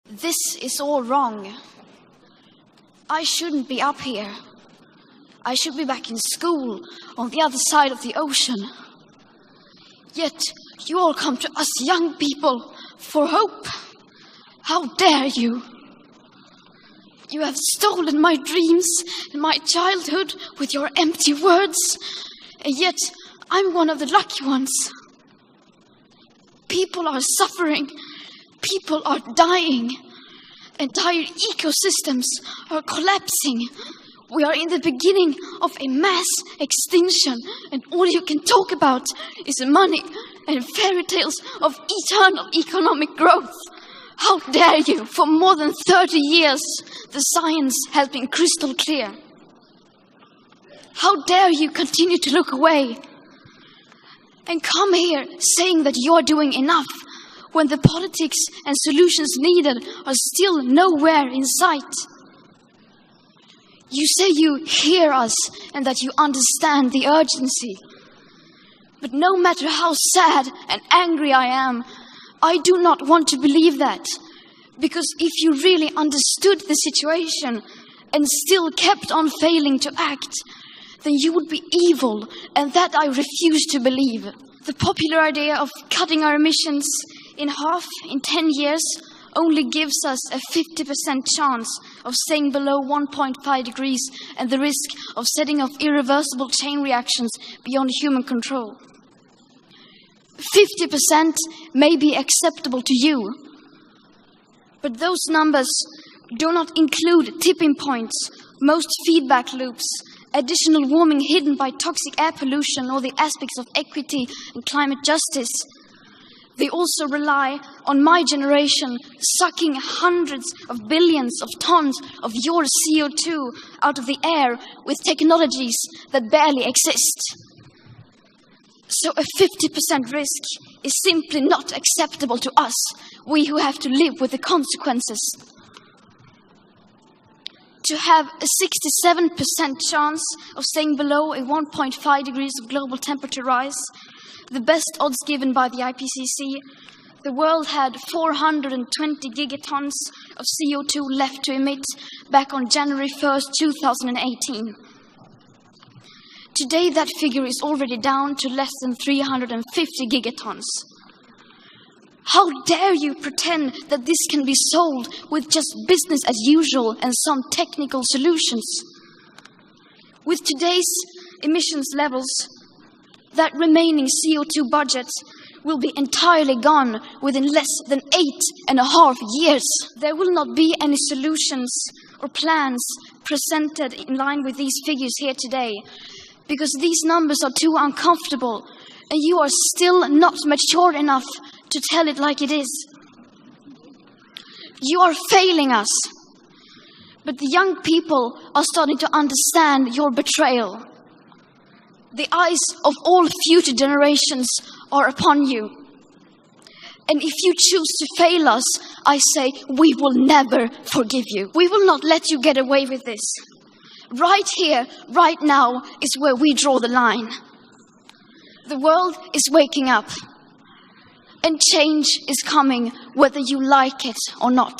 This is all wrong. I shouldn't be up here. I should be back in school on the other side of the ocean. Yet you all come to us young people for hope. How dare you? You have stolen my dreams and my childhood with your empty words, and yet I'm one of the lucky ones. People are suffering. People are dying. Entire ecosystems are collapsing. We are in the beginning of a mass extinction, and all you can talk about is money and fairy tales of eternal economic growth. How dare you? For more than 30 years, the science has been crystal clear. How dare you continue to look away and come here saying that you're doing enough when the politics and solutions needed are still nowhere in sight? You say you hear us and that you understand the urgency. But no matter how sad and angry I am, I do not want to believe that. Because if you really understood the situation and still kept on failing to act, then you would be evil, and that I refuse to believe. The popular idea of cutting our emissions in half in 10 years only gives us a 50% chance of staying below 1.5 degrees and the risk of setting off irreversible chain reactions beyond human control. 50% may be acceptable to you, but those numbers do not include tipping points, most feedback loops, additional warming hidden by toxic air pollution, or the aspects of equity and climate justice. They also rely on my generation sucking hundreds of billions of tons of your CO2 out of the air with technologies that barely exist. So a 50% risk is simply not acceptable to us, we who have to live with the consequences. To have a 67% chance of staying below a 1.5 degrees of global temperature rise, the best odds given by the IPCC, the world had 420 gigatons of CO2 left to emit back on January 1st, 2018. Today, that figure is already down to less than 350 gigatons. How dare you pretend that this can be solved with just business as usual and some technical solutions? With today's emissions levels, that remaining CO2 budget will be entirely gone within less than 8.5 years. There will not be any solutions or plans presented in line with these figures here today, because these numbers are too uncomfortable, and you are still not mature enough to tell it like it is. You are failing us, but the young people are starting to understand your betrayal. The eyes of all future generations are upon you. And if you choose to fail us, I say, we will never forgive you. We will not let you get away with this. Right here, right now, is where we draw the line. The world is waking up, and change is coming whether you like it or not.